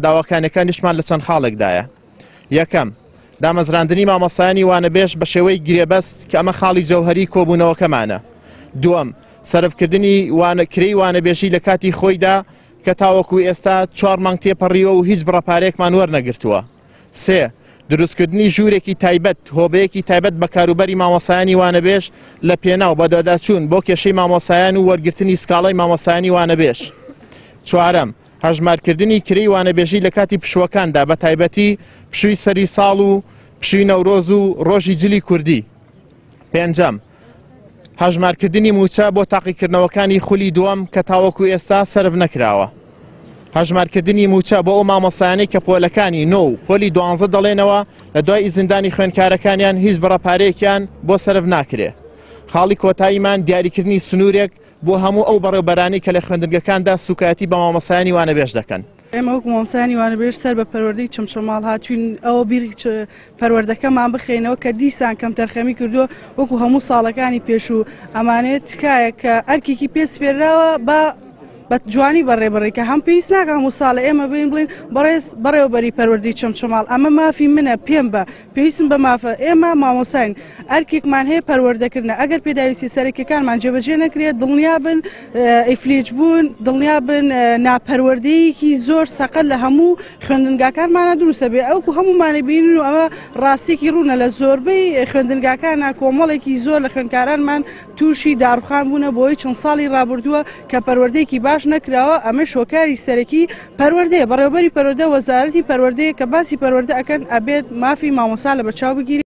داواکانەکانیشمان لە چەند خاڵێکدایە. یەکەم، دامەزراندنی مامۆستایانی وانەبێژ بە شێوەی گرێبەست کە ئەمە خاڵی جەوهەری کۆبوونەوەکەمانە. دووەم، سەرفکردنی کرێی وانەبێژی لە کاتی خۆیدا کە تاوەکو ئێستا 4 مانگ تێپەڕیەوە و هیچ بڕەپارێکمان وەرنەگرتووە. سێ، دروستکردنی ژوورێکی تایبەت، هۆبەیەکی تایبەت بە کاروبەری مامۆستایانی وانەبێژ لە پێناو بە دۆداچوون بۆ کێشەی مامۆستایان و وەرگرتنی سکاڵای مامۆستایانی وانەبێژ. چوارەم، هەژمارکردنی کرێی وانەبێژی لە کاتی پشوەکاندا بە تایبەتی پشووی سەری ساڵ و پشووی نەورۆز و ڕۆژی جلی کوردی. پێنجەم، هەژمارکردنی موچە بۆ تاقیکردنەوەکانی خولی دووەم کە تاوەکو ئێستا سەرف نەکراوە. هەژمارکردنی موچە بۆ ئەو مامۆستایانەی کە پۆلەکانی نۆ و پۆلی 12 دەڵێنەوە لە دوای ئیزندانی خوێندکارەکانیان هیچ بڕەپارەیەکیان بۆ سەرف ناکرێ. خاڵی کۆتاییمان دیاریکردنی سنوورێک بۆ هەموو ئەو بەڕێوەبەرانی کە لە خوێندنگەکاندا سوکایەتی بە مامۆستایانی وانەبێژ دەکەن. ئێمە وەکو مامۆستایانی وانەبێژ سەر بە پەروەردەی چمچماڵ هاتوین ئەوە بیر پەروەردەکەمان بخێنەوە کە دیسان کەم تەرخەمی کردووە وەکو هەموو ساڵەکانی پێشوو ئەمانێت تکایە کە ئەرکێکی پێسپێراوە بە جوانی بەڕێبڕی کە هەم پێویست ناکە هەموو ساڵە ئێمە بڵین بەڕێز بەڕێوەبەری پەروەردەی چمچماڵ ئەمە مافی منە پێم بە پێویستم بە مافە ئێمە مامۆستاین ئەرکێکمان هەیە پەروەردەکردنە ئەگەر پێداویستی سەرەکیەکانمان جێبەجێ نەکرێت دڵنیا بن ئیفلیج بوون دڵنیا بن ناپەروەردەیەکی زۆر سەقەت لە هەموو خوێندنگاکانمانە دروستە بێ ئەوکو هەمومانە بینن و ئەمە ڕاستێکی ڕوونە لە زۆربەی خوێندنگاکانە کۆمەڵێکی زۆر لە خوێندکارانمان تووشی داڕوخان بوونە بۆی چەند ساڵی ڕابردووە کە پەروەردەیەکی باش نەکراوە ئەمە شۆکاری سەرەکی پەروەردەیە بەڕێوەبەری پەروەردە وەزارەتی پەروەردەیە کە باسی پەروەردە ئەکەن ئەبێت مافی مامۆستا لە بەرچاو بگیرێت.